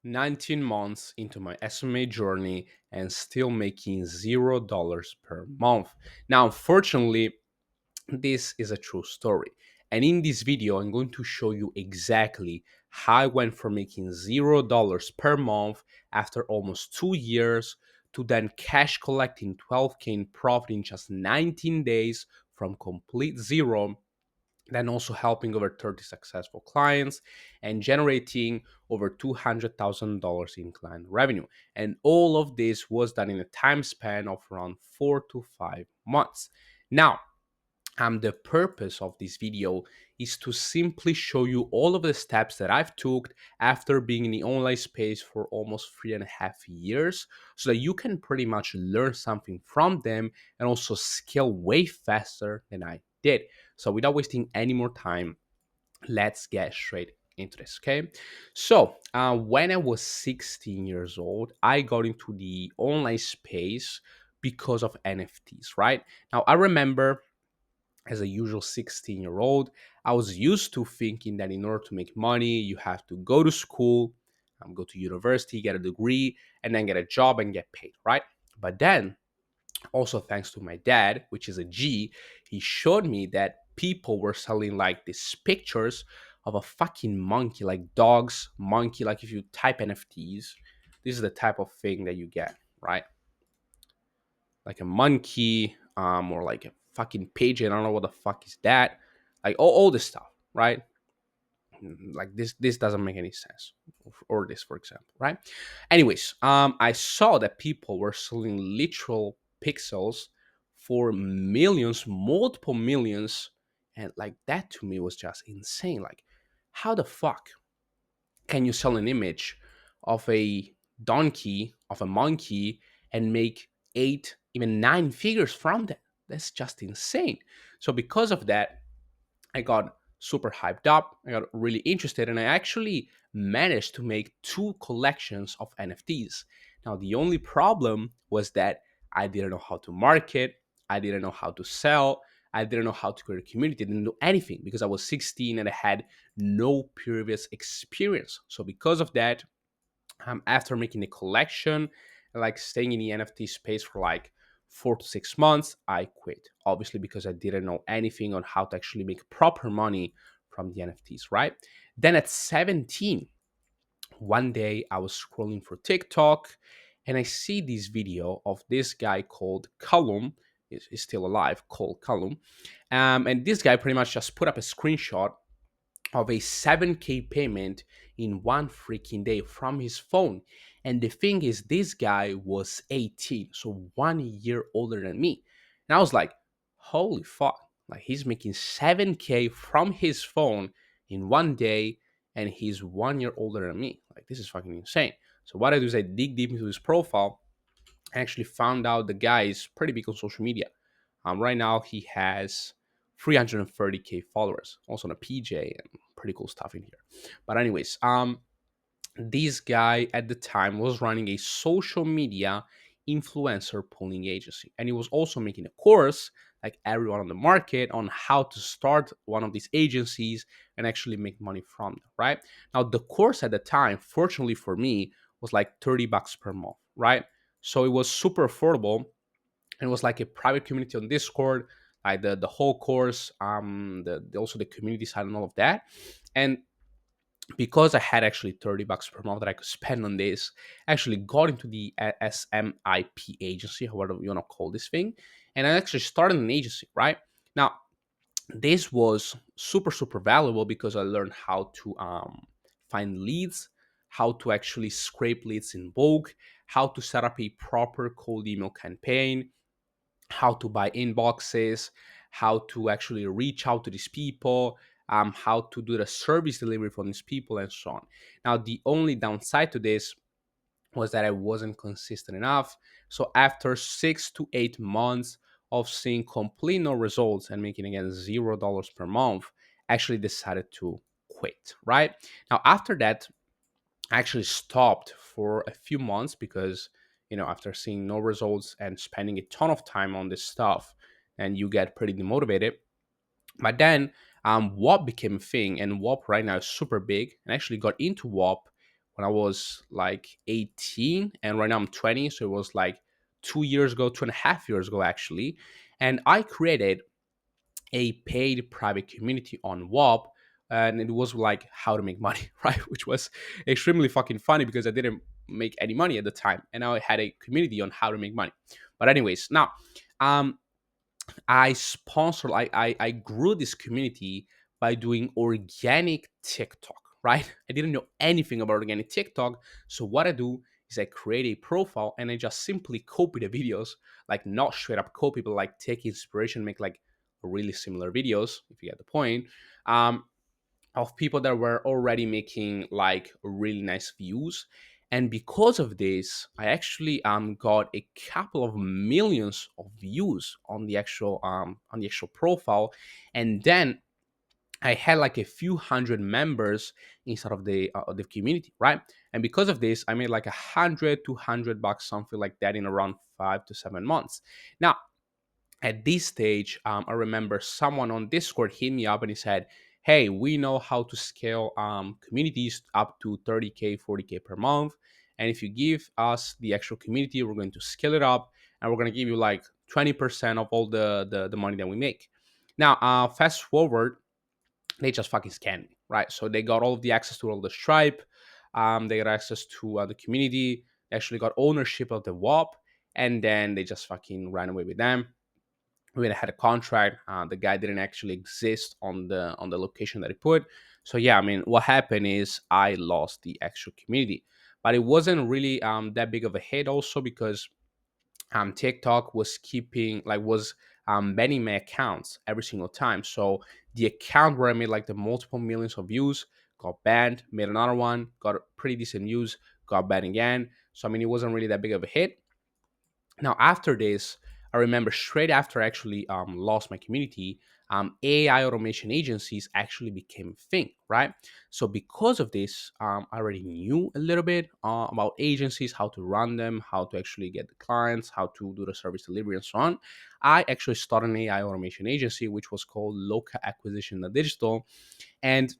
19 months into my SMA journey and still making $0 per month. Now, unfortunately, this is a true story. And in this video, I'm going to show you exactly how I went from making $0 per month after almost 2 years to then cash collecting 12K in profit in just 19 days from complete zero, then also helping over 30 successful clients and generating over $200,000 in client revenue. And all of this was done in a time span of around 4 to 5 months. Now, the purpose of this video is to simply show you all of the steps that I've took after being in the online space for almost 3.5 years, so that you can pretty much learn something from them and also scale way faster than I did. So without wasting any more time, let's get straight into this. Okay, so when I was 16 years old, I got into the online space because of NFTs. Right now, I remember as a usual 16-year-old, I was used to thinking that in order to make money, you have to go to school, go to university, get a degree, and then get a job and get paid, right? But then, also thanks to my dad, which is a G, he showed me that people were selling like these pictures of a fucking monkey, like dogs, monkey. Like if you type NFTs, this is the type of thing that you get, right? Like a monkey, or like a fucking pigeon. I don't know what the fuck is that. Like all this stuff, right? Like this doesn't make any sense. Or this, for example, right? Anyways, I saw that people were selling literal pixels for millions, multiple millions, and like that to me was just insane. Like, how the fuck can you sell an image of a donkey, of a monkey, and make eight, even nine figures from that? That's just insane. So, because of that, I got super hyped up. I got really interested, and I actually managed to make two collections of NFTs. Now, the only problem was that I didn't know how to market, I didn't know how to sell, I didn't know how to create a community, I didn't know anything because I was 16 and I had no previous experience. So, because of that, after making the collection, like staying in the NFT space for like 4 to 6 months, I quit. Obviously, because I didn't know anything on how to actually make proper money from the NFTs, right? Then at 17, one day I was scrolling for TikTok and I see this video of this guy called Callum, is still alive, called Callum. And this guy pretty much just put up a screenshot of a 7K payment in one freaking day from his phone. And the thing is, this guy was 18, so 1 year older than me. And I was like, holy fuck, like he's making 7K from his phone in one day, and he's 1 year older than me. Like, this is fucking insane. So, what I do is I dig deep into his profile. I actually found out the guy is pretty big on social media. Right now, he has 330K followers, also on a PJ, and pretty cool stuff in here. But anyways, this guy at the time was running a social media influencer pulling agency, and he was also making a course like everyone on the market on how to start one of these agencies and actually make money from them, right? Now, the course at the time, fortunately for me, was like $30 per month, right? So it was super affordable. It was like a private community on Discord, like the whole course, also the community side and all of that. And because I had actually $30 per month that I could spend on this, I actually got into the SMIP agency, however you want to call this thing, and I actually started an agency. Right now, this was super valuable because I learned how to find leads, how to actually scrape leads in bulk, how to set up a proper cold email campaign, how to buy inboxes, how to actually reach out to these people, how to do the service delivery for these people, and so on. Now, the only downside to this was that I wasn't consistent enough. So after 6 to 8 months of seeing complete no results and making again $0 per month, I actually decided to quit. Right now, after that, I actually stopped for a few months because, after seeing no results and spending a ton of time on this stuff, and you get pretty demotivated. But then, WAP became a thing, and WAP right now is super big. And I actually got into WAP when I was like 18, and right now I'm 20. So it was like 2 years ago, 2.5 years ago, actually. And I created a paid private community on WAP, and it was like how to make money, right? Which was extremely fucking funny because I didn't make any money at the time, and now I had a community on how to make money. But anyways, now um, I sponsored, I grew this community by doing organic TikTok, right? I didn't know anything about organic TikTok. So what I do is I create a profile and I just simply copy the videos, like not straight up copy, but like take inspiration, make like really similar videos, if you get the point. Um, of people that were already making like really nice views, and because of this I actually got a couple of millions of views on the actual profile. And then I had like a few hundred members inside of the community, right? And because of this I made like 100 200 bucks, something like that, in around 5 to 7 months. Now at this stage, I remember someone on Discord hit me up and he said, "Hey, we know how to scale communities up to 30K, 40K per month. And if you give us the actual community, we're going to scale it up and we're going to give you like 20% of all the money that we make." Now, fast forward, they just fucking scammed me, right? So they got all of the access to all the Stripe, they got access to the community, they actually got ownership of the WAP, and then they just fucking ran away with them. We had a contract. The guy didn't actually exist on the location that he put. So yeah, I mean, what happened is I lost the actual community, but it wasn't really that big of a hit. Also because TikTok was keeping like was banning my accounts every single time. So the account where I made like the multiple millions of views got banned. Made another one, got pretty decent views, got banned again. So I mean, it wasn't really that big of a hit. Now after this, I remember straight after I actually lost my community, AI automation agencies actually became a thing, right? So because of this, I already knew a little bit about agencies, how to run them, how to actually get the clients, how to do the service delivery, and so on. I actually started an AI automation agency, which was called Local Acquisition Digital. And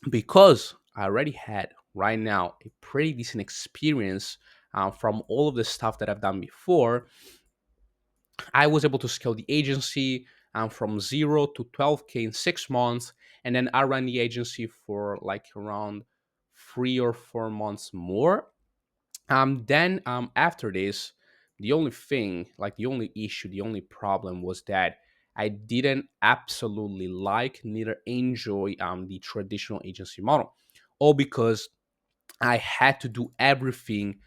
because I already had right now a pretty decent experience from all of the stuff that I've done before, I was able to scale the agency from 0 to 12K in 6 months. And then I ran the agency for like around 3 or 4 months more. Then after this, the only thing, like the only issue, the only problem was that I didn't absolutely like, neither enjoy the traditional agency model. All because I had to do everything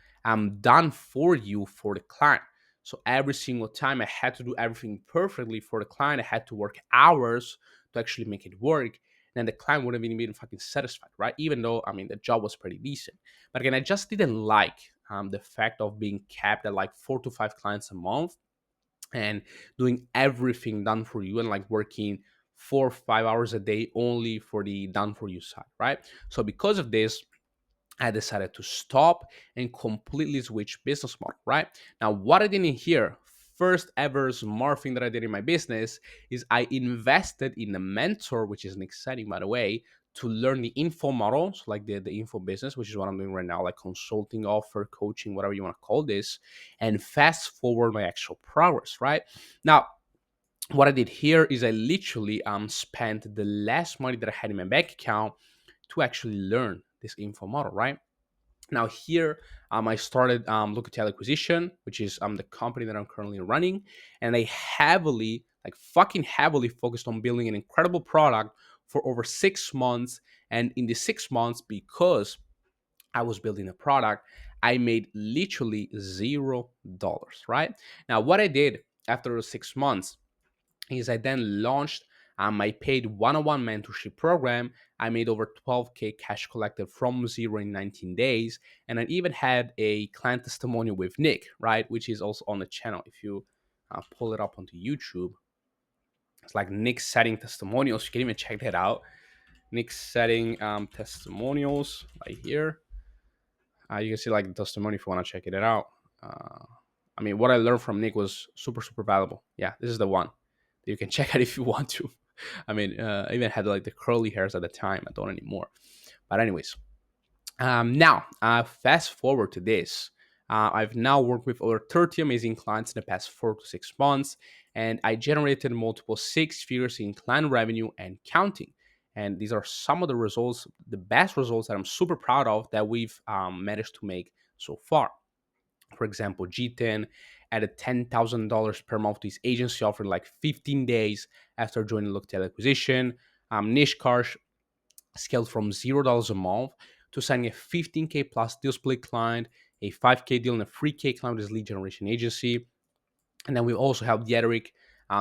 done for you for the client. So every single time I had to do everything perfectly for the client. I had to work hours to actually make it work. Then the client wouldn't even be fucking satisfied, right? Even though I mean the job was pretty decent, but again, I just didn't like the fact of being capped at like 4 to 5 clients a month and doing everything done for you and like working 4 or 5 hours a day only for the done for you side, right? So because of this, I decided to stop and completely switch business model, right? Now, what I didn't hear, first ever smart thing that I did in my business is I invested in a mentor, which is an exciting, by the way, to learn the info model, so like the info business, which is what I'm doing right now, like consulting, offer, coaching, whatever you want to call this, and fast forward my actual progress, right? Now, what I did here is I literally spent the last money that I had in my bank account to actually learn this info model, right? Now here, I started Locatel Acquisition, which is the company that I'm currently running, and I heavily, like fucking heavily, focused on building an incredible product for over 6 months. And in the 6 months, because I was building a product, I made literally $0, right? Now, what I did after those 6 months is I then launched my paid one-on-one mentorship program. I made over 12K cash collected from zero in 19 days. And I even had a client testimonial with Nick, right? Which is also on the channel. If you pull it up onto YouTube, it's like Nick setting testimonials. You can even check that out. Nick setting testimonials right here. You can see like the testimony if you want to check it out. Uh, I mean, what I learned from Nick was super, super valuable. Yeah, this is the one. You can check out if you want to. I mean, I even had like the curly hairs at the time. I don't anymore. But anyways, Now, fast forward to this. I've now worked with over 30 amazing clients in the past 4 to 6 months, and I generated multiple six figures in client revenue and counting. And these are some of the results, the best results that I'm super proud of that we've managed to make so far. For example, G10 added $10,000 per month to his agency, offering like 15 days after joining Looktail acquisition. Niche Cars scaled from $0 a month to signing a 15K plus deal split client, a 5K deal, and a 3K client with his lead generation agency. And then we also helped Yedrick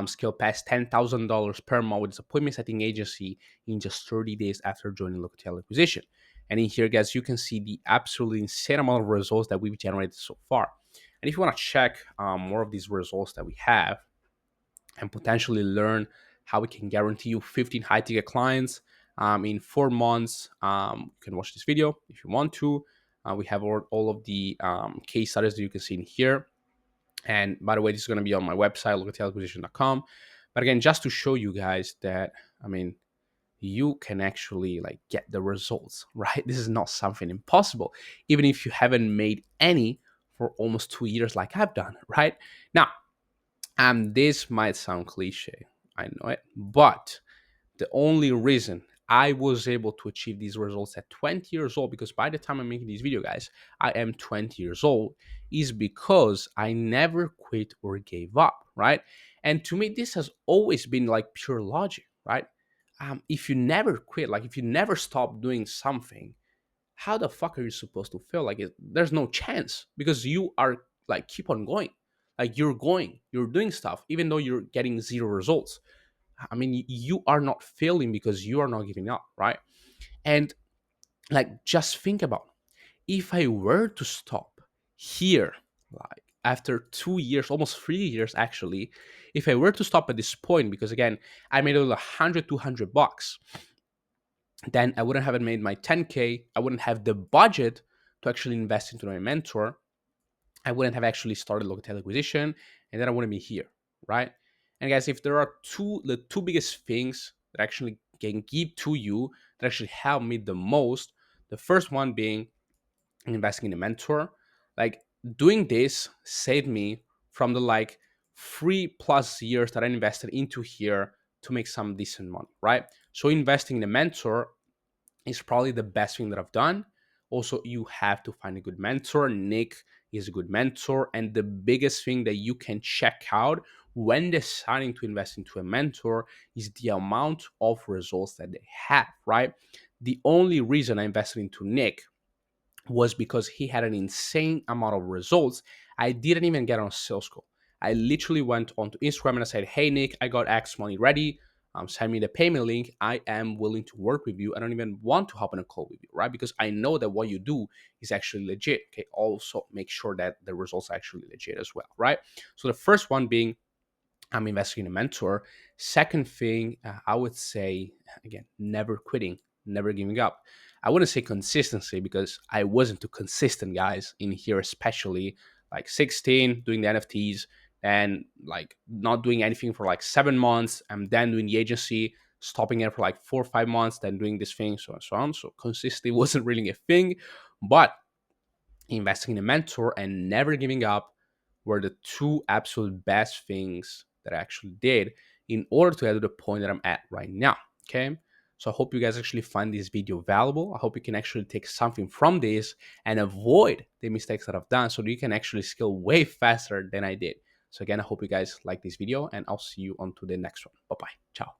scale past $10,000 per month with his appointment setting agency in just 30 days after joining Locatel acquisition. And in here, guys, you can see the absolutely insane amount of results that we've generated so far. And if you want to check more of these results that we have and potentially learn how we can guarantee you 15 high ticket clients in 4 months, you can watch this video if you want to. We have all of the case studies that you can see in here. And by the way, this is going to be on my website, locatelacquisition.com. But again, just to show you guys that, I mean, you can actually like get the results, right? This is not something impossible, even if you haven't made any for almost 2 years like I've done, right? Now, this might sound cliche, I know it, but the only reason I was able to achieve these results at 20 years old, because by the time I'm making this video, guys, I am 20 years old, is because I never quit or gave up, right? And to me, this has always been like pure logic, right? If you never quit, like if you never stop doing something, how the fuck are you supposed to feel like it? There's no chance because you are like keep on going, like you're going, you're doing stuff, even though you're getting zero results. I mean, you are not failing because you are not giving up, right? And like, just think about if I were to stop here, like after 2 years, almost 3 years actually, if I were to stop at this point, because again, I made a 100, 200 bucks, then I wouldn't have made my 10K. I wouldn't have the budget to actually invest into my mentor. I wouldn't have actually started Locatel acquisition, and then I wouldn't be here, right? And guys, if there are the two biggest things that actually can give to you that actually help me the most, the first one being investing in a mentor. Like doing this saved me from the like 3+ years that I invested into here to make some decent money, right? So investing in a mentor is probably the best thing that I've done. Also, you have to find a good mentor. Nick is a good mentor. And the biggest thing that you can check out when deciding to invest into a mentor is the amount of results that they have, right? The only reason I invested into Nick was because he had an insane amount of results. I didn't even get on a sales call. I literally went onto Instagram and I said, "Hey Nick, I got X money ready. Send me the payment link. I am willing to work with you. I don't even want to hop on a call with you, right? Because I know that what you do is actually legit. Okay. Also, make sure that the results are actually legit as well, right? So the first one being I'm investing in a mentor. Second thing, I would say, again, never quitting, never giving up. I wouldn't say consistency because I wasn't too consistent, guys, in here, especially like 16, doing the NFTs and like not doing anything for like 7 months and then doing the agency, stopping it for like 4 or 5 months, then doing this thing, so on and so on. So consistency wasn't really a thing, but investing in a mentor and never giving up were the two absolute best things that I actually did in order to get to the point that I'm at right now. Okay. So I hope you guys actually find this video valuable. I hope you can actually take something from this and avoid the mistakes that I've done so that you can actually scale way faster than I did. So again, I hope you guys like this video and I'll see you on to the next one. Bye-bye. Ciao.